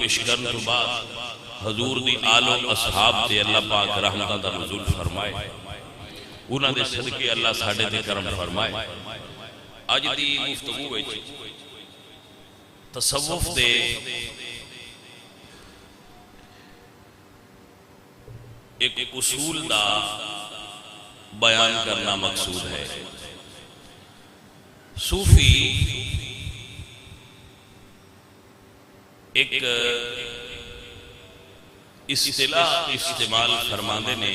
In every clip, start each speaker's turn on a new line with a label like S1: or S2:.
S1: پیش کرنے تو بعد حضور دی آل و اصحاب تے اللہ پاک رحمتاں دا نزول فرمائے، انہاں دے صدقے اللہ ساڈے تے کرم فرمائے۔ اج دی گفتگو وچ تصوف دے ایک اصول دا بیان کرنا مقصود ہے۔ صوفی ایک اصطلاح استعمال فرماندے نے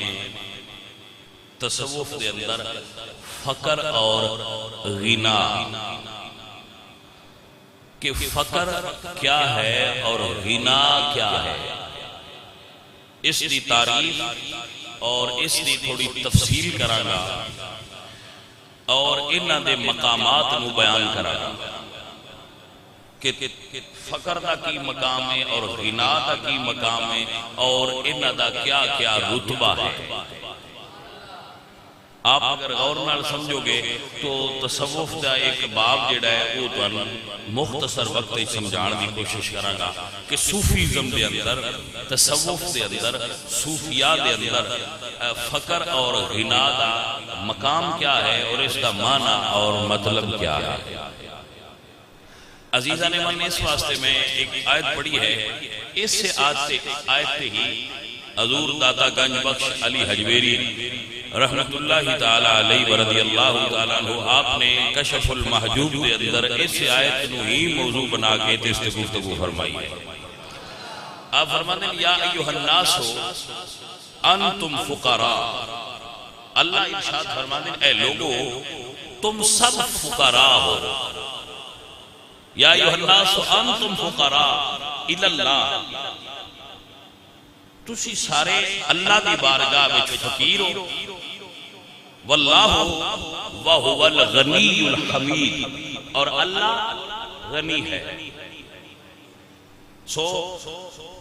S1: تصوف دے اندر فقر اور غنا، کہ فقر کیا ہے اور غنا کیا ہے، اس دی تعریف اور اس دی تھوڑی تفصیل کرانا اور انہاں دے مقامات نو بیان کرانا کہ فقر دا کی مقام ہے اور غنا دا کی مقام ہے اور انہاں دا کیا کیا رتبہ ہے۔ آپ اگر غور نال سمجھو گے تو تصوف دا ایک باب جڑا ہے وہ تو مختصر وقت ہی سمجھان دی کوشش کراں گا کہ صوفیزم دے اندر، تصوف دے اندر، صوفیاء دے اندر فقر اور غنا دا مقام کیا ہے اور اس کا معنی اور مطلب کیا ہے۔ عزیزان من، اس واسطے میں ایک آیت پڑھی ہے، اس سے آیت ہی حضور داتا گنج بخش علی حجویری رحمت اللہ تعالی علیہ ورضی اللہ تعالیٰ عنہ آپ نے کشف المحجوب دے اندر اس آیت نو ہی موضوع بنا کے اس سے گفتگو فرمائی ہے۔ آپ فرماتے ہیں یا ایوہ الناس انتم فقراء، اللہ ارشاد فرماتے ہیں اے لوگو تم سب فقراء ہو، یا ایوہ الناس انتم فقراء الاللہ، تسی سارے اللہ دی بارگاہ وچ فقیر ہو، واللہ وہو الغنی الحمید، اور اللہ غنی ہے۔ سو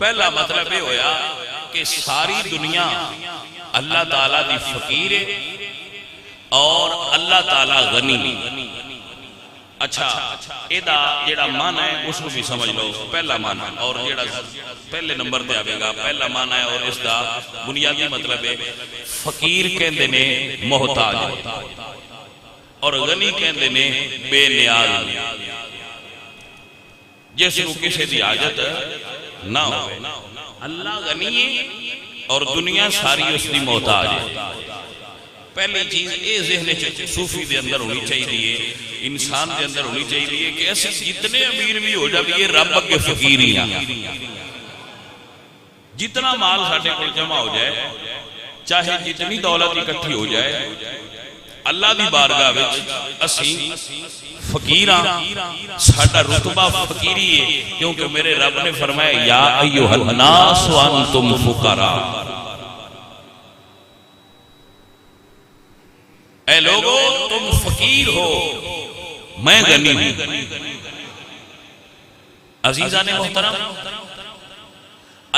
S1: پہلا مطلب یہ ہویا کہ ساری دنیا اللہ تعالیٰ دی فقیر ہے اور اللہ تعالیٰ غنی۔ اچھا ایدہ جیڑا معنی ہے اس کو بھی سمجھ لو، پہلا معنی اور جیڑا پہلے نمبر دے آگے گا، پہلا معنی ہے اور اس دا بنیادی مطلب ہے فقیر کہندے نے محتاج اور غنی کہندے نے بے نیاز، جس کو کسی دی حاجت نہ ہو۔ اللہ غنی ہے اور دنیا ساری اس دی محتاج ہے۔ پہلی چیز اے ذہن صوفی دے اندر ہونی چاہیے، انسان دے اندر ہونی چاہیے کہ ایسے جتنے امیر بھی ہو جائے رب کے فقیر ہی ہیں۔ جتنا مال ساڈے کول جمع ہو جائے، چاہے جتنی دولت اکٹھی ہو جائے، اللہ دی بارگاہ وچ اسی فقیر ہاں، ساڈا رتبہ فقیری ہے، کیونکہ میرے رب نے فرمایا یا ایھا الناس وانتم فقراء، اے لوگو تم فقیر ہو میں غنی ہوں۔ عزیزان محترم،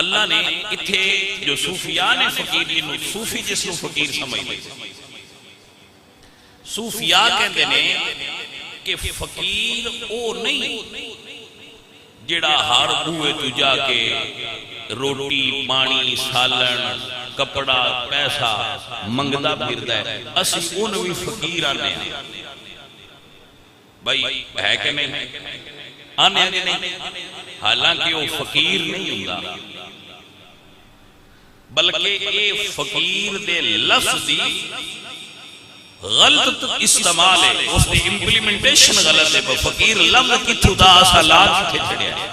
S1: اللہ نے اتھے جو صوفیاء نے فقیر جنہوں صوفی جس کو فقیر سمجھ لے، صوفیاء کہندے نے کہ فقیر او نہیں جڑا ہر بوئے تو جا کے روٹی پانی سالن کپڑا پیسہ منگدا پھردا ہے، اسی ان بھی فقیر آنے ہیں۔ بھائی ہے کہ نہیں؟ آنے نہیں، حالانکہ وہ فقیر نہیں ہوگا، بلکہ اے فقیر دے لفظ دی غلط استعمال ہے، اس دی امپلیمنٹیشن غلط ہے۔ فقیر لفظ کی تھوڑا اصالات کھچڑے ہیں،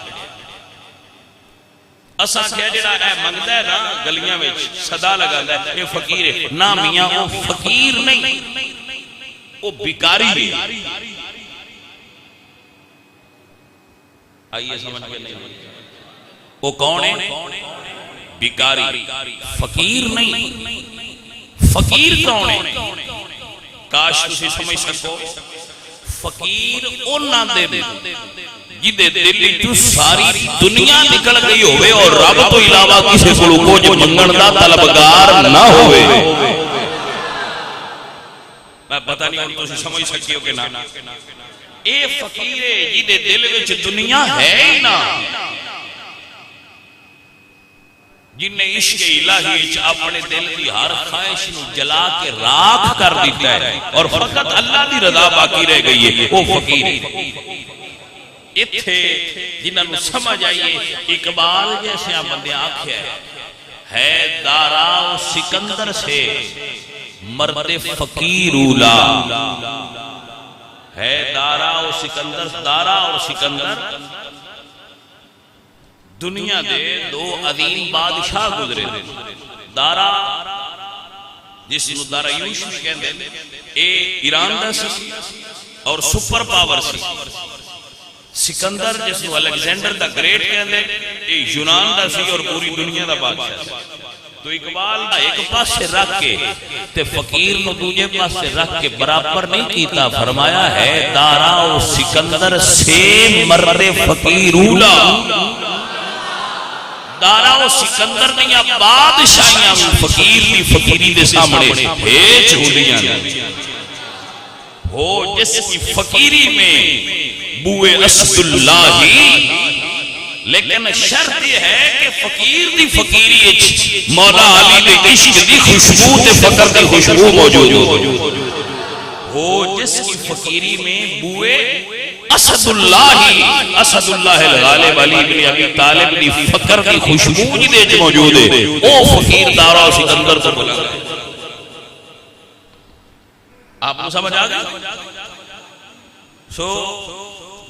S1: اساں کیا جڑا اے منگدا ہے نا گلیاں وچ صدا لگاندا ہے اے فقیر ہے، نا میاں وہ فقیر نہیں، وہ بیکاری ہے۔ آئیے سمجھ کے نہیں، وہ کون ہے؟ بیکاری، فقیر نہیں۔ فقیر کون ہے؟ کاش تسی سمجھ سکو، فقیر انہاں دے جدے دلی تو ساری دنیا نکل گئی ہوئے اور رب تو علاوہ کسی کو کچھ منگن دا طلبگار نہ ہوئے۔ میں پتہ نہیں ہوں تسی سمجھ سکتے ہو کہ نہ، اے فقیر جدے دل وچ دنیا ہے ہی نہ، جن نے عشق الہی اپنے دل کی ہر خواہش نو جلا کے راکھ کر دیتا ہے اور فقط اللہ دی رضا باقی رہ گئی ہے، وہ فقیر اتھے جنہاں نو سمجھ آئیے اقبال جیسے بندے آنکھیں ہے دارا و سکندر سے مرد فقیر اولا، ہے دارا و سکندر، دارا اور سکندر دنیا دے دو عظیم بادشاہ گزرے، دارا جس نو دارا یوسف کہندے اے ایران دا سی اور سپر پاور سی، سکندر جس نو الیگزینڈر دا گریٹ کہندے اے یونان دا سی اور پوری دنیا دا بادشاہ سی۔ تو اقبال ایک پاس سے رکھ کے تے فقیر نو دوجے پاس سے رکھ کے برابر نہیں کیتا، فرمایا ہے دارا و سکندر سے مرد فقیر اولا، دارا و سکندر نیا بادشاہیاں فقیر دی فقیری دے سامنے ہیچ ہو لیاں ہو، جس کی فقیری میں بوئے اسد اللہ، لیکن شرط یہ ہے کہ فقیر دی فقیری مولا علی دے عشق دی خوشبو تے فقر دی خوشبو موجود ہو، جس کی فقیری میں بوئے اسد اللہ، اسد اللہ الغالب علی بن ابی طالب دی فقر کی خوشبو جدے جو موجود ہے، او فقیر دارا و سکندر کو بلا گئے۔ آپ کو سمجھ آگا؟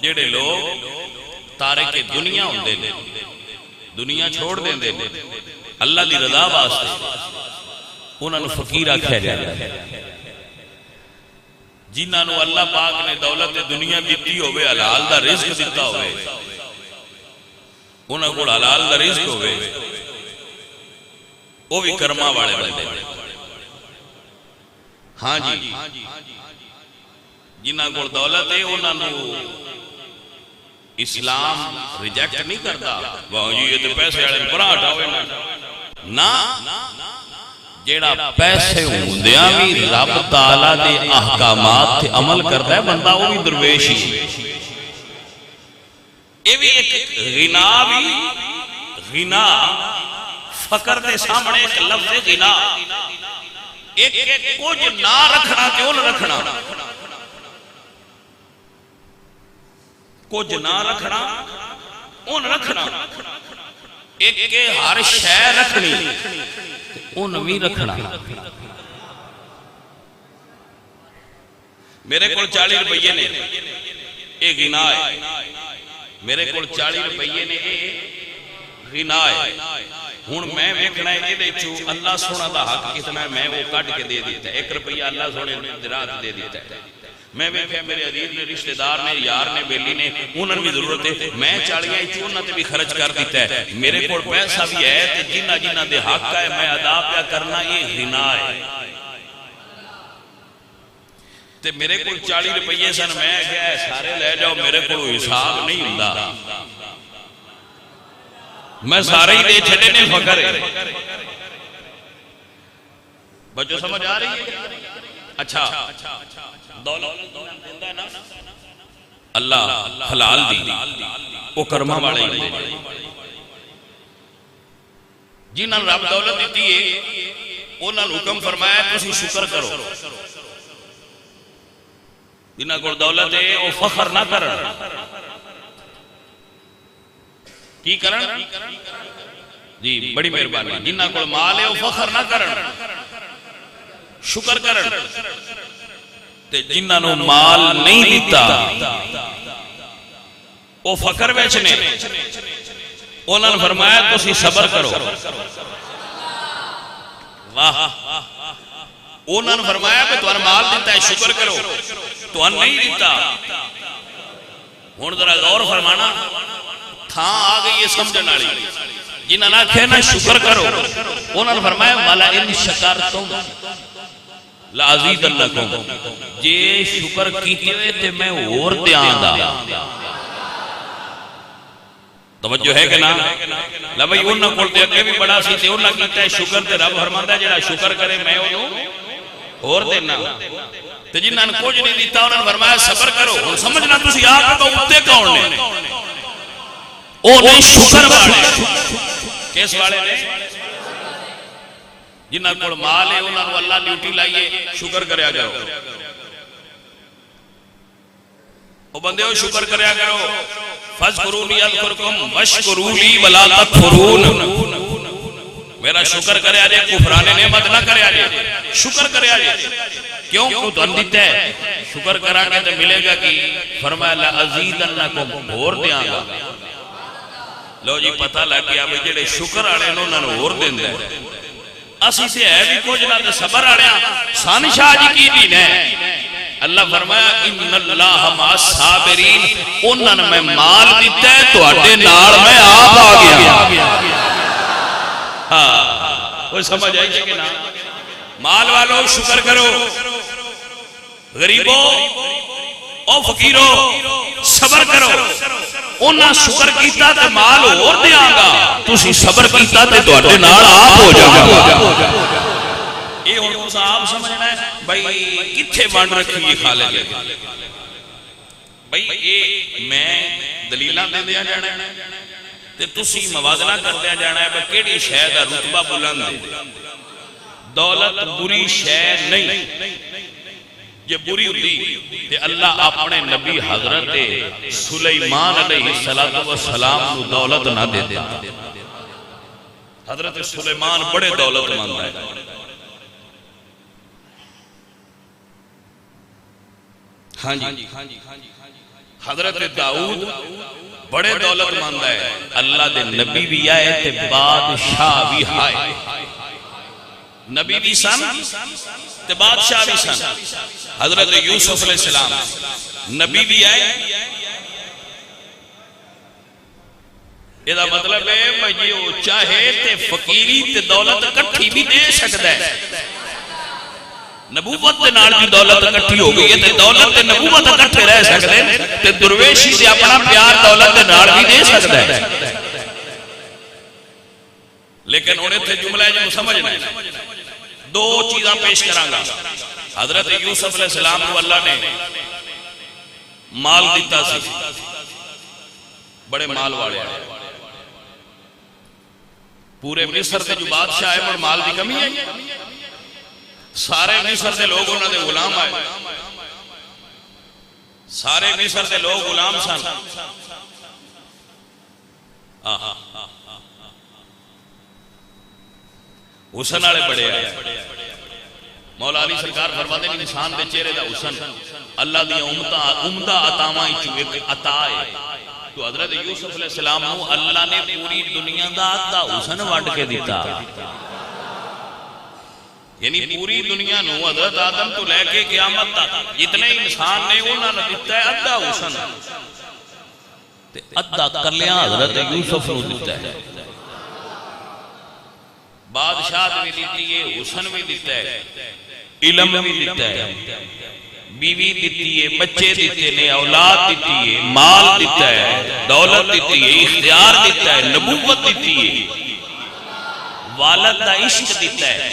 S1: جڑے لوگ تارک دنیا ہوندے نے، دنیا چھوڑ دیں دے اللہ دی رضا واسطے، انہاں نو فقیر آکھیا جاتا ہے۔ جنہاں نو اللہ پاک نے دولت دنیا دیتی ہوئے، حلال دا رزق دیتا ہوئے، انہاں کو حلال دا رزق ہوئے، وہ بھی کرما والے بندے۔ ہاں جی، جنہاں کو دولت ہے انہاں نو اسلام ریجیکٹ نہیں کرتا، وہ جی یہ تو پیسے والے بڑا ہٹاوے نا، جیڑا پیسے ہوندیاں بھی رب تعالیٰ دے احکامات تے عمل کرتا ہے بندہ، وہ بھی درویش ہی۔ یہ بھی ایک غنا، بھی غنا فقر دے سامنے ایک لفظ غنا، ایک کچھ نہ رکھنا تے اون رکھنا، کچھ نہ رکھنا اون رکھنا، ایک کے ہر شے رکھنی اون بھی رکھنا۔ میرے کول 40 روپیے نے، اے غنا ہے، میرے کول 40 روپیے نے، اے غنا ہے۔ ہن میں ویکھنا ہے اے چوں اللہ سونا دا حق کتنا ہے، میں وہ کٹ کے دے دیتا ہے، 1 روپیہ اللہ سونے نے رات دے دیتا ہے۔ میں ویکھیا میرے عزیز نے، رشتہ دار نے، یار نے، بیلی نے، انہاں بھی ضرورت ہے، میں 40 چونہ تے بھی خرچ کر دیتا ہے۔ میرے کول پیسہ بھی ہے تے جنہ جنہ دے حق ہے میں ادا پیا کرنا، یہ غنا ہے۔ تے میرے کول 40 روپیے سن، میں کہیا سارے لے جاؤ، میرے کول حساب نہیں ہوندا، میں سارے ہی دے چھڈے نے، فقر ہے۔ بچو سمجھ آ رہی ہے؟ اچھا دولت اللہ حلال دی، وہ کرما والے ہی، جنہاں رب دولت دیتی ہے انہاں حکم فرمایا تسی شکر کرو، جنہاں کو دولت ہے وہ فخر نہ کرن، کی کرن؟ جی بڑی مہربانی، جنہاں کو مال ہے وہ فخر نہ کرن، شکر کرن، تے جنہاں نو مال نہیں دیتا وہ فقر ویچنے، انہاں نے فرمایا تسی صبر کرو، واہ، انہاں نے فرمایا کہ تمہارا مال دیتا ہے شکر کرو، تو نہیں دیتا۔ ہن ذرا غور فرمانا، تھا آ گئی یہ سمجھن والی، جنہاں نے کہنا شکر کرو، انہاں نے فرمایا والا ان شکرتم لازیدنکم، جے شکر کیتے ہوئے تے میں اور دیاں دا۔ توجہ ہے کہ نا؟ لے بھئی انہاں کول تے اگے بھی بڑا سی تے انہاں کیتا ہے شکر، تے رب فرماندا ہے جڑا شکر کرے میں انہوں اور دینا، تے جنہاں نے کچھ نہیں دیتا انہاں نے فرمایا صبر کرو۔ ہن سمجھنا تسی آپ کو اتے کون نے؟ او نہیں شکر والے، کس والے نے؟ جنہاں کول مال ہے انہاں نوں اللہ ڈیوٹی لائیے شکر کریا کرو. او بندیو شکر کریا کرو. فاذکرونی اذکرکم واشکروا لی ولا تکفرون. میرا شکر کریا جے کفران نعمت نہ کریا جے شکر کریا جے. کیوں کو تو دیتا ہے شکر کرا کے تو ملے گا کہ فرمایا لازیدنکم اور دیاں گا. لو جی پتہ لگ گیا بھئی جڑے شکر والے انہاں نوں اور دیندا ہے. اسی سے ہے بھی کچھ نہ تے صبر والےاں سن شاہ جی کی دین ہے. اللہ فرمایا ان اللہ مع الصابرین. انہاں نے میں مال دیتا ہے تواڈے نال میں آپ آ گیا. ہاں وہ سمجھ آئی کہ نہ. مال والوں شکر کرو. غریبوں او فقیروں صبر کرو. انہاں شکر کیتا تے مال اور دیاں گا. تسی صبر کیتا تے تواڈے نال آپ ہو جاگا. یہ ہن تساں آپ سمجھنا ہے بھئی کتھے ونڈ رکھی ہے خالق نے. بھئی اے میں دلیلاں دیندیاں جانا ہے تے تسی موازنہ کردیاں جانا ہے کہ کیڑی شے دا رتبہ بلند ہے. دولت بری شے نہیں. یہ بری ہوتی کہ اللہ اپنے نبی حضرت سلیمان علیہ السلام کو دولت نہ دے دے. حضرت سلیمان بڑے دولت مند ہے. ہاں جی حضرت داؤد بڑے دولت مند ہے. اللہ دے نبی بھی آئے تے بادشاہ بھی آئے. نبی بھی سن تے بادشاہ بھی سن. حضرت یوسف علیہ السلام نبی بھی آئے. یہ دا مطلب ہے میں یہ چاہے تے فقیری تے دولت کٹھی بھی دے سکتا ہے. نبوت دے نال بھی دولت کٹھی ہو گئی ہے تے دولت تے نبوت کٹھے رہ سکتے ہیں تے درویشی سے اپنا پیار دولت دے نال بھی دے سکتا ہے. لیکن انہیں تھے جملہ ہے جو سمجھنا ہے. دو چیزاں پیش کرانگا. حضرت یوسف علیہ السلام کو اللہ نے مال دیتا سی. بڑے مال والے پورے مصر کے جو بادشاہ ہے اور مال دی کمی ہے. سارے مصر سے لوگ انہوں نے غلام آئے. سارے مصر سے لوگ غلام سن. حسن والے بڑے آئے. مولا علی سرکار فرماتے ہیں انسان دے چہرے دا حسن اللہ دی عمدہ عطاواں وچوں ایک عطا ہے. تو حضرت یوسف علیہ السلام نو اللہ نے پوری دنیا دا حسن وڈ کے دیتا. یعنی پوری دنیا نو حضرت آدم تو لے کے قیامت تک جتنے انسان نے انہاں نے دیتا ہے ادھا حسن تے ادھا کلیاں حضرت یوسف نو دیتا ہے. بادشاہ بھی دیتی ہے حسن بھی دیتا ہے علم بھی دیتا ہے بیوی دیتی ہے بچے دیتے ہیں اولاد دیتی ہے مال دیتا ہے دولت دیتی ہے اختیار دیتا ہے نبوت دیتی ہے والد دا عشق دیتا ہے.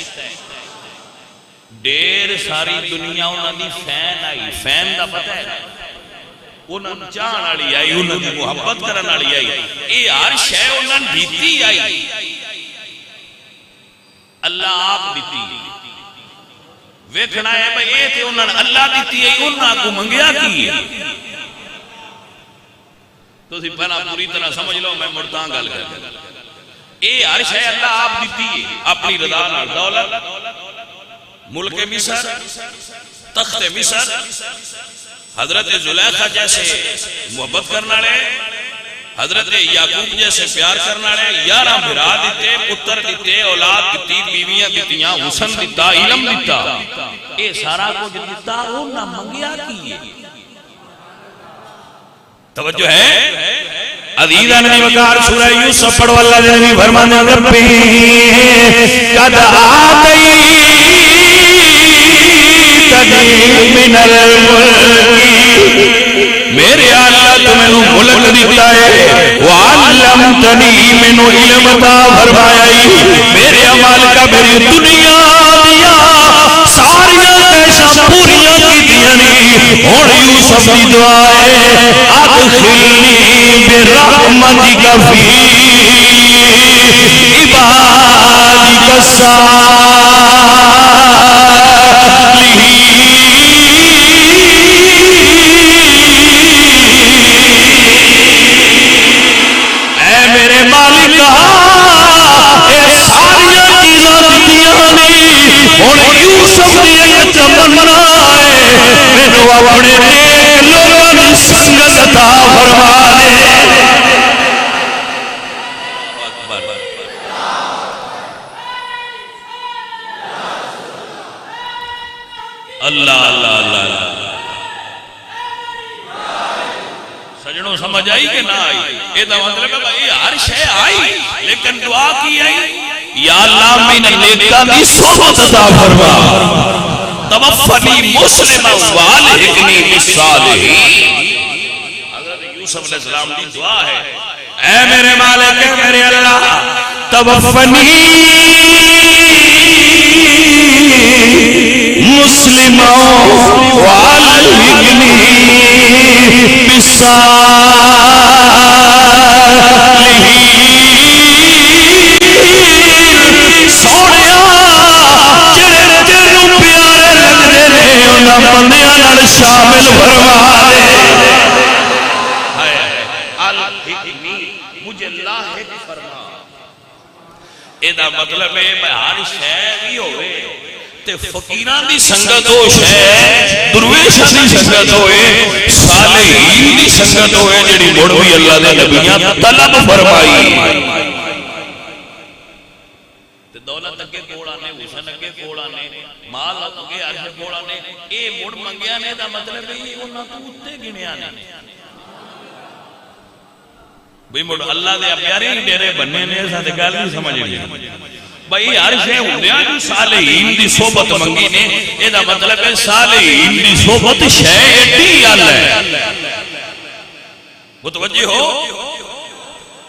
S1: دیر ساری دنیا انہوں نے فین آئی. فین دا پتہ ہے انہوں نے چاہن آلی آئی انہوں نے محبت کرن آلی آئی. اے ہر شے انہوں نے دیتی آئی. اللہ آپ دیتی ویکھنا ہے بھئی اے تھے انہوں نے اللہ دیتی ہے انہوں کو منگیا کی ہے. تو سی پہنا پوری طرح سمجھ لو میں مردان گل کر. اے ہر شے اللہ آپ دیتی ہے اپنی رضا نال. دولت ملک مصر تخت مصر حضرت زلیخا جیسے محبت کرنا لے حضرت یعقوب جیسے پیار کرنا لے 11 بھرا دیتے پتر دیتے اولاد دیتی بیویاں دیتیاں حسن دیتا علم دیتا. اے سارا کچھ دیتا وہ نہ منگیا کی ہے. توجہ ہے
S2: عزیزان نے وقار سورہ یوسف پڑھو. اللہ نے فرمانا ربی قد آتیتنی من الملک. میرے اللہ تمہیں ملک دیتا ہے وعلمتنی من علم عطا فرمایا. میرے عمال کا میری دنیا دیا ساریاں پیشاں پوریاں کی دیانی. اور یوسف کی دعا ہے ادخلنی برحمتک فی عبادک الصالحین. ہن یوسف دی ایک تمنا ہے مینوں اپنے نیک لوگاں دی سنگت عطا فرما دے اللہ اللہ اللہ سجنوں سمجھ آئی کہ نہ آئی؟ یہ مطلب ہے بھائی ہر شے آئی لیکن دعا کی آئی یا اللہ من نیکان دی صحبت عطا فرما توفنی مسلما والحقنی بالصالحین. حضرت یوسف علیہ السلام کی دعا ہے اے میرے مالک اے میرے اللہ توفنی مسلما والحقنی بالصالحین. سونیا جڑے تینوں پیارے لگدے نے انہاں بندیاں نال شامل فرما دے. الحقنی مجھے لاحق فرما. ایدا مطلب ہے میں ہر شے بھی ہوئے تے فقیراں دی سنگت ہو شے درویشاں دی سنگت ہوئے صالحین دی سنگت ہوئے جڑی مڑ بھی اللہ دے نبیاں طلب فرمائی. تے دولت اگے کول آنے حسن اگے کول آنے مال اگے عرش کول آنے اے مڑ منگیا نے دا مطلب ہے انہاں تو اُتے گنیا نے بھئی مڑ اللہ دے پیارے ہی ڈیرے بننے نے ایسا تے گل نہیں سمجھ لیا بھئی ہر شے ہوندیاں جو صالحین دی صحبت منگی نے اے دا مطلب ہے صالحین دی صحبت شے ایڈی گل ہے. متوجہ ہو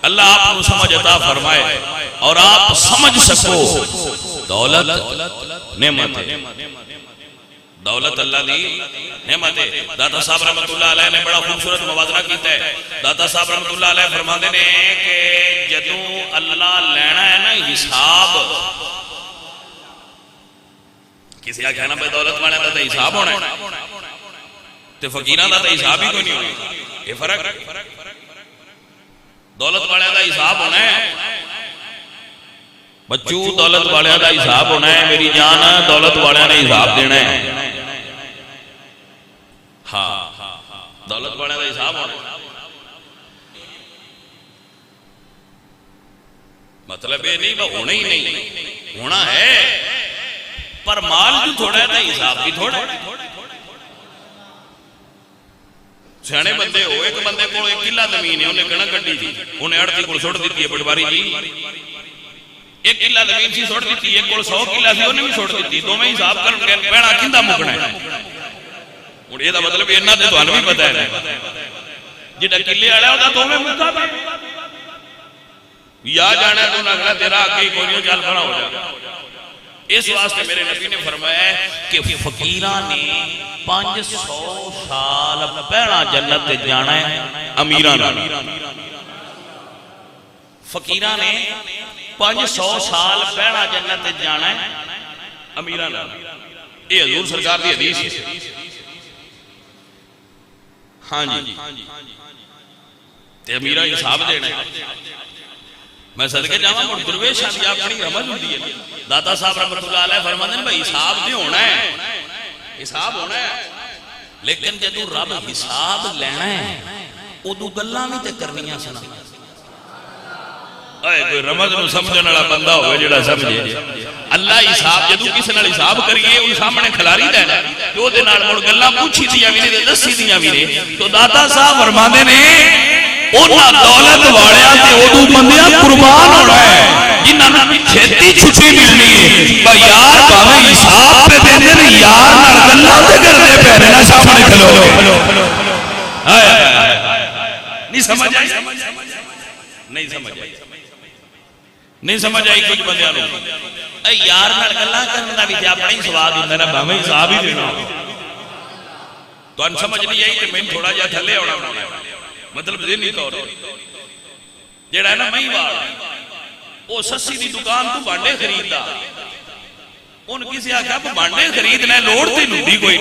S2: اللہ آپ کو سمجھ عطا فرمائے اور آپ سمجھ سکو دولت نعمت ہے. دولت اللہ دی نعمت ہے. داتا صاحب رحمت اللہ علیہ نے بڑا خوبصورت موازنہ کیتا ہے. داتا صاحب رحمت اللہ علیہ فرماتے ہیں کہ جدوں اللہ لینا ہے نا حساب کسی کا کہنا بھائی دولت والے دا حساب ہونا ہے تے فقیراں دا حساب ہی کوئی نہیں ہونا. یہ فرق دولت والے دا حساب ہونا ہے بچوں دولت والے دا حساب ہونا ہے میری جان دولت والے نے حساب دینا ہے. ہاں دولت والے دا حساب ہونا مطلب یہ نہیں ہونا ہی نہیں ہونا ہے پر مال جو تھوڑا ہے حساب بھی تھوڑا ہے. سیانے بندے ہو ایک بندے کو ایک کلا زمین ہے انہیں کہنا کٹی تھی انہیں اڑتی کو سوٹ دیتی ہے پٹواری جی ایک کلا زمین سی سوٹ دیتی ایک کو 100 کلا سی انہیں بھی سوٹ دیتی دو میں حساب کر پہنا کندہ مکنا ہے. یہ دا مطلب یہ نہ دے تو بھی پتہ ہے جیڑا کلے آڑا ہوتا تو میں مکا پہ یا جانا ہے تو نہ تیرا آگئی کوئی نہیں چال کھڑا ہو جائے. اس واسطے میرے نبی نے فرمایا ہے کہ فقیران نے 500 سال پہنا جنت جانا ہے امیران. فقیران نے 500 سال پہنا جنت جانا ہے امیران. یہ حضور سرکار دی حدیث ہے. ہاں جی تے امیرہ حساب دینا ہے. میں صدقے جاواں مڑ درویش آدھی اپنی رمض ہوتی ہے. داتا صاحب رحمت اللہ علیہ فرماتے ہیں بھائی حساب دے ہونا ہے حساب ہونا ہے لیکن جدو رب حساب لینا ہے ادو گلاں بھی تے کرنیاں سنا. اے کوئی رمض نو سمجھن والا بندہ ہوئے جڑا سمجھے اللہ حساب جدو کسی نال حساب کریے ان سامنے کھلاری دینا تو دے نال مڑ گلاں پوچھی دیاں وی نے تے دسی دیاں وی نے. تو داتا صاحب فرماندے نے انہاں دولت والیاں تے اودوں بندیاں قربان ہونا ہے جنہاں نوں چھتی چھٹی ملنی ہے. بھائی یار بھاویں حساب پہ دیندے نے یار نال گلاں تے کردے پے نے نا سامنے کھلو نہیں سمجھ آئی نہیں سمجھ آئی نہیں سمجھ آئی کچھ بندیاں نوں اے یار نال گلاں کرن دا وی تے اپنا ہی سواد ہوندا نا بھاویں حساب ہی دینا تو ان سمجھ نہیں آئی تے میں تھوڑا جہا تھلے آنا ہونا مطلب ذہنی طور جڑا ہے نا مئی وال وہ سسی دی دکان تو بانڈے خریددا ان کسی آکھیا بانڈے خریدنا لوڑ تے نہیں کوئی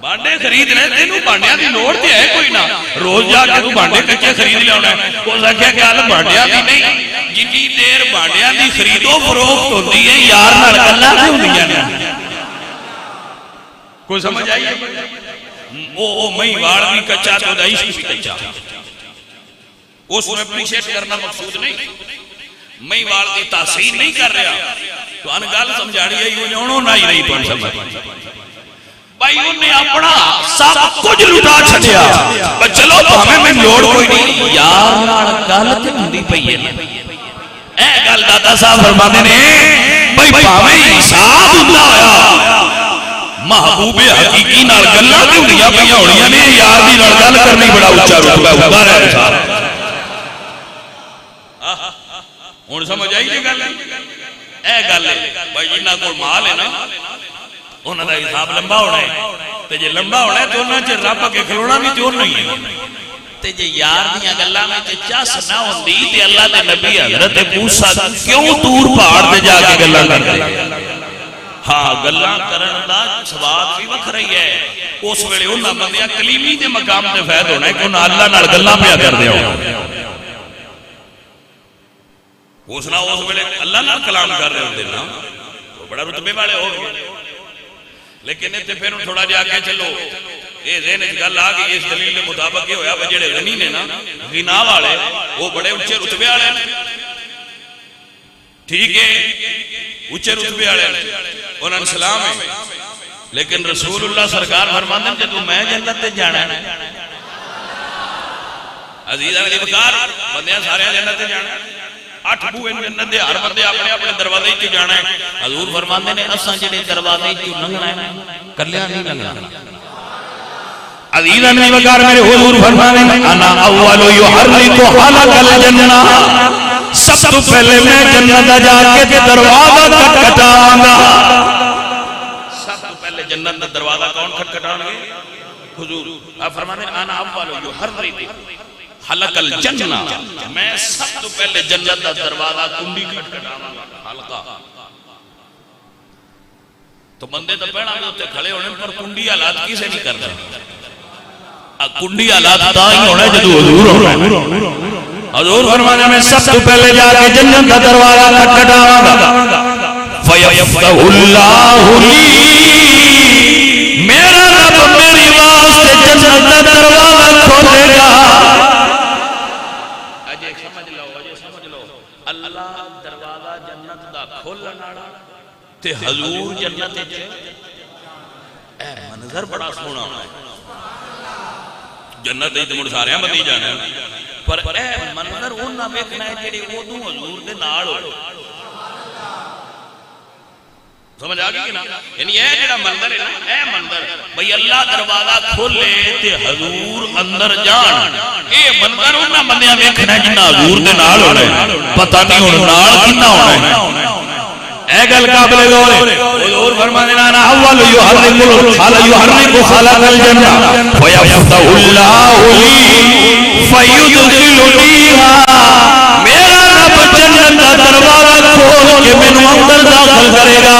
S2: بانڈے خریدنے تینوں بانڈیاں دی لوڑ تے ہے کوئی نہ روز جا کے تو بانڈے کچے خرید لے ہونا ہے. وہ آکھیا کہ حال بانڈیاں دی نہیں جتنی دیر بانڈیاں دی خرید و فروخت ہوندی ہے یار نال گلاں نہیں ہوندیاں نے کوئی سمجھ آئی او میں واڑ بھی کچا تو دا عشق بھی کچا اس میں اپریشیٹ کرنا مقصود نہیں میں واڑ دی تحسین نہیں کر رہا تو ان گل سمجھاڑی ہے یوں جانو نہ ہی نہیں تو سمجھ بھائی انہیں اپنا سب کچھ لٹا چھڑیا چلو تو ہمیں میں لوڑ کوئی نہیں یار نال گل تے ہوندی پئی ہے اے گل دادا صاحب فرماندے نے بھائی بھاویں حساب ہوندا ہویا محبوب حقیقی نال گلاں تے ہوندیاں پئیاں ہونیاں نے یار دی نال گل کرنی بڑا اونچا رتبہ ہوندا رہے صاحب ہن سمجھ آئی جی گل اے گل بھائی جنہاں کول مال ہے نا انہاں دا حساب لمبا ہونا ہے تے جے لمبا ہونا ہے تے انہاں چ رب کے کھلونا بھی تے نہیں ہے تے جے یار دیاں گلاں وچ چس نہ ہوندی تے اللہ دے نبی حضرت موسیٰ کیوں طور پہاڑ تے جا کے گلاں کردے ہاں گلاں کرن دا ثواب بھی وکھرا ہی ہے اس ویلے انہاں بندیاں کلیمی دے مقام تے فائد ہونا ہے کہ انہاں اللہ نال گلاں پیا کردے ہو اس نہ اس ویلے اللہ نال کلام کر رہے ہوندے نا تو بڑا رتبے والے ہو گئے لیکن تے پھر تھوڑا جا کے چلو اے ذہن وچ گل آ گئی اس دلیل کے مطابق یہ ہویا کہ جڑے غنی نے نا غنا والے وہ بڑے اونچے رتبے والے نے ٹھیک ہے اونچے رتبے والے انہاں سلام ہے لیکن رسول اللہ سرکار فرماندے ہیں جدوں میں جنت تے جانا ہے عزیزاں دی بکار بندیاں سارے جنت تے جانا ہے 8 بوئے جنت دے ہر بندے اپنے اپنے دروازے تے جانا ہے حضور فرماندے نے اساں جڑے دروازے تے لنگنا ہے کلیاں نہیں لنگنا عزیزاں دی بکار میرے حضور فرماندے نے انا اول یحرک حلق الجنہ سب تو پہلے میں جنت جا کے دروازہ کھٹکھٹاواں گا سب تو پہلے جنت دا دروازہ کون کھٹکھٹائیں گے حضور آپ فرمانے انا اول یحرک حلق الجنہ میں سب تو پہلے جنت دا دروازہ کنڈی کھٹکھٹاواں گا حلقہ تو بندے تو پہنا میں ہوتے کھڑے ہونے پر کنڈی حالات کسے نہیں کرنا کنڈی حالات تا ہی ہونا جدو حضور ہونا حضور فرمانے میں سب تو پہلے جا کے جنت کا دروازہ کھٹکھٹاواں گا فیفتح اللہ لی میرا رب میری واسطے جنت کا دروازہ کھولے گا اجے سمجھ لو اللہ دروازہ جنت دا کھولن والا تے حضور جنت وچ اے منظر بڑا سونا ہے جنت تے مڑ سارے بندی جانا پر اے منظر انہاں ویکھنا ہے جڑے اودوں حضور دے نال ہوئے سمجھ آ گئی کہ نا یعنی اے جڑا منظر ہے نا اے منظر بھئی اللہ دروازہ کھولے تے حضور اندر جان اے منظر انہاں بندیاں ویکھنا ہے جنہاں حضور دے نال ہونا ہے پتہ نہیں ہن نال کنا ہونا ہے اے گل قابل غور ہے حضور فرمانے نا اول یحرک خلق الجنہ فیفتح اللہ لی فیدخلنیہا میرا رب جنت کا دروازہ کھول کے مینوں اندر داخل کرے گا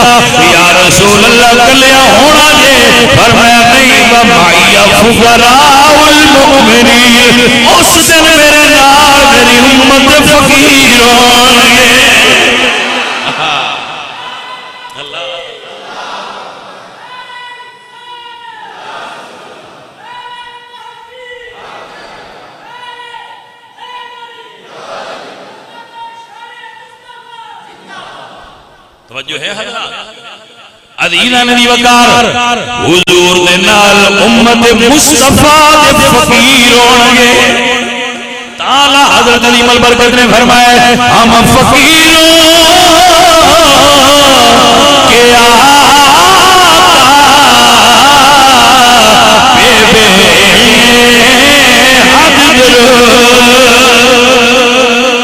S2: یا رسول اللہ کلیا ہونا جے فرمایا نہیں ومعی فقراء المؤمنین اس دن میرے نال میری امت فقیر ہوں گے توجہ ہے حضرات عزیزاں دی وقار حضور دے نال امت مصطفیٰ دے فقیر ہون گے تعالی حضرت عظیم البرکت نے فرمایا ہم فقیروں کے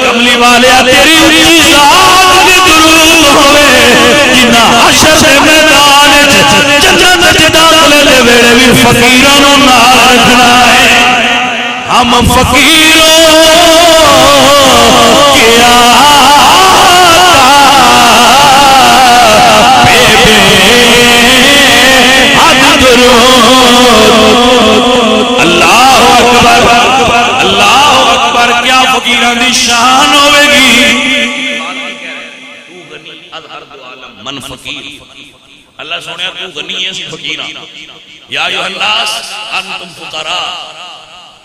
S2: کملی والے تیری اونچی ذات دے درود ہوئے جنہ حشر دے میدان جنت دے داخلے دے ویلے بھی فقیراں نوں نال رکھنا ہے ہم فقیروں کے حد درود اللہ اکبر اللہ اکبر کیا فقیراں دی شان ہوے گی
S1: من فقیر. اللہ سونے تو غنی ہے فقیر. یا ایھا الناس انتم فقراء،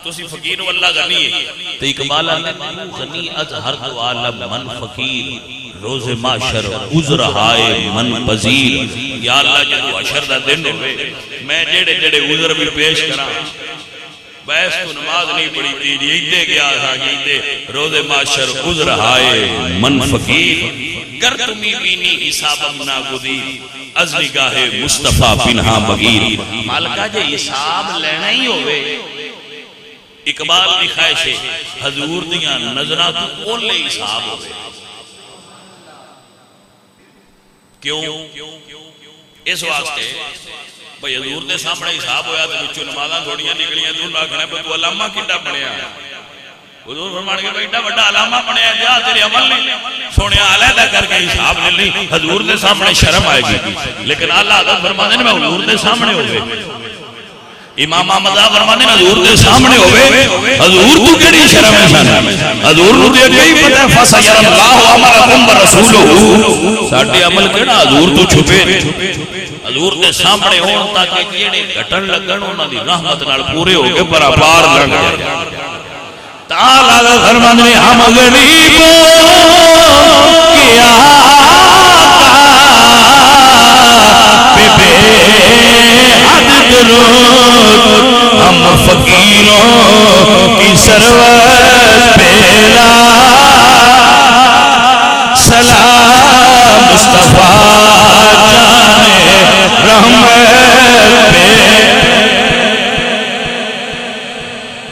S1: تسی فقیر و اللہ غنی ہے. تو اقبال آنے تو غنی از ہر دو عالم من فقیر، روز معاشر عذر ہائے من پذیر. یا اللہ جدو حشر دا دن ہوئے میں جڑے جڑے عذر بھی پیش کرا، بیس تو نماز نہیں پڑھی تھی جیدے گیا تھا جیدے روز معاشر عذر ہائے من فقیر. گر تمی بینی حسابم ناگزیر از نگاہ مصطفیٰ پنہا بغیر. مالکہ جے حساب لینا ہی ہوئے اقبال دی خواہش ہے حضور دیاں نظرہ تو اولے حساب ہوئے. کیوں؟ اس واسطے بھئی حضور دے سامنے حساب ہویا تو بچو نمازاں تھوڑیاں نکلیاں تو نہ کھنے پر تو علامہ کٹا پڑیا. حضور فرمانے کے بیٹا بڑا علامہ پڑیا جا تیرے عمل نہیں سونے علیحدہ کر کے حساب لے لی. حضور دے سامنے شرم آئے گی، لیکن اللہ حضرت فرمانے میں حضور دے سامنے ہوئے. امام احمد فرمانے میں حضور دے سامنے ہوئے. حضور تو کیڑی شرم ہے سان حضور نو دے گئی پتہ فسیر اللہ امرکم برسولہ. ساڈے عمل کیڑا حضور تو چھپے حضور دے سامنے ہون تاکہ جڑے گھٹن لگن انہاں دی رحمت نال پورے ہو کے برابر لنگ جائے. تعالی فرمانے ہم غریبوں کے آقا پہ بے حد درود، ہم فقیروں کی سرورت پہ سلام مصطفیٰ جانے رحمت پہ.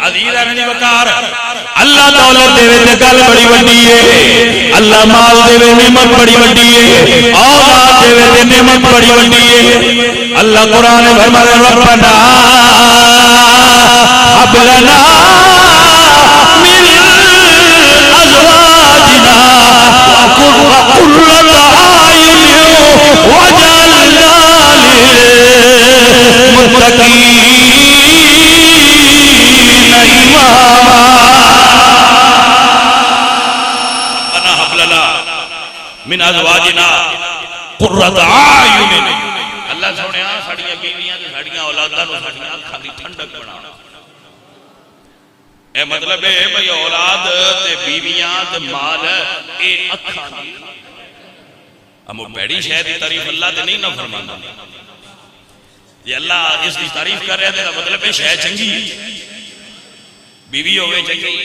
S1: عزیزان نے وقار اللہ دولت دے وے تے گل بڑی وڈی ہے، اللہ مال دے وے نعمت بڑی وڈی ہے، اولاد دے وے تے نعمت بڑی وڈی ہے. اللہ قرآن میں فرماتا ہے ربنا ہب لنا من ازواجنا وقرۃ اعین واجعلنا للمتقین من ازواجنا قرۃ اعین. اللہ سونے ساڑیاں بیویاں تے ساڑیاں اولاداں نو ساڑیاں اکھاں دی ٹھنڈک بنا. اے مطلب ہے بھئی اولاد تے بیویاں تے مال اے اکھاں دی. ہم پیڑی شے دی تعریف اللہ تے نہیں نہ فرماندا. یہ اللہ اس کی تعریف کر رہے ہیں مطلب ہے شے چنگی بیوی ہوئے چنگی.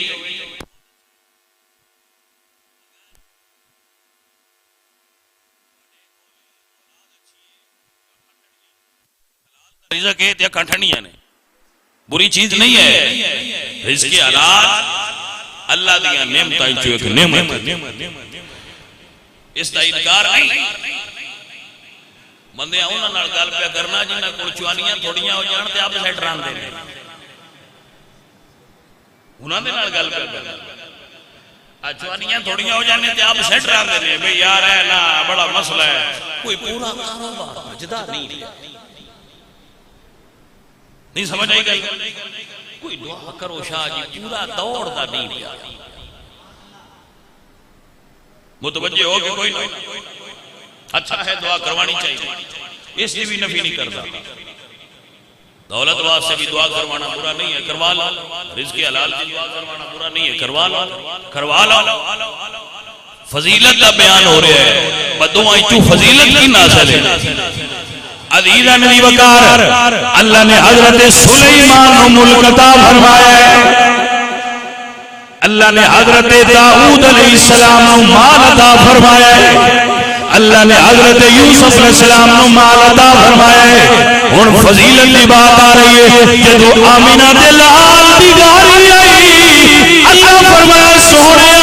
S1: رزق ہے یا کھٹنیاں نے بری چیز نہیں ہے. رزق حلال اللہ دیا نعمتاں چوں ایک نعمت، اس دا انکار نہیں. بندے انہاں نال گل پہ کرنا جنہاں کول چوانیاں تھوڑیاں ہو جان تے آپ سیٹ راندے نے انہاں دے نال گل پہ کرنا. چوانیاں تھوڑیاں ہو جانے تے آپ سیٹ راندے نے بھئی یار ہے نا بڑا مسئلہ ہے. کوئی پورا کاروبار بجدا نہیں نہیں سمجھ آئی گئی. کوئی دعا کرو شاہ جی پورا دوڑ دا نہیں دیا متوجہ ہو کہ کوئی نہیں. اچھا ہے دعا کروانی چاہیے، اس لیے بھی نفی نہیں کرتا. دولت واسطے بھی دعا کروانا برا نہیں ہے، کروا لو. رزق حلال کی دعا کروانا برا نہیں ہے، کروا لو کروا لو. فضیلت کا بیان ہو رہا ہے، بدعائیں چوں فضیلت کی نازل ہے. عزیزہ نبی وقار اللہ نے حضرت سلیمان و ملک عطا فرمایا ہے. اللہ نے حضرت داؤد علیہ السلام و مال عطا فرمایا ہے. اللہ نے حضرت یوسف علیہ السلام و مال عطا فرمایا ہے. اور فضیلت کی بات آ رہی ہے جدو آمینہ دے لال دی گاری آئی اللہ فرمایا سونیا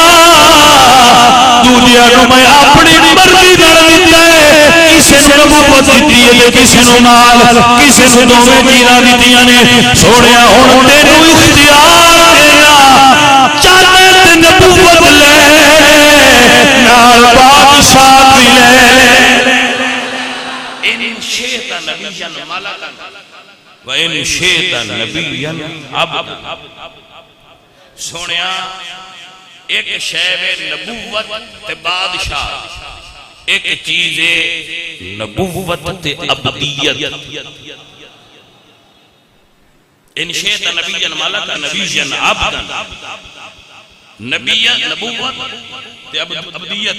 S1: دنیا نو میں اپنی مرضی نال دیتا ہے. کسی نو نبوت دیتی ہے کسی نو مال کسی نو دوویں چیزاں دتیاں نے. سونیا ہن تینوں اختیار دینا چاہے تے نبوت لے نال بادشاہ بھی لے. ان شئت نبیا ملکا و ان شئت نبیا عبدا. سونیا ایک شے وے نبوت تے بادشاہ ایک چیز ہے نبوت ابدیت، ان شئت نبیا ملک نبیا عبدا، نبوت ابدیت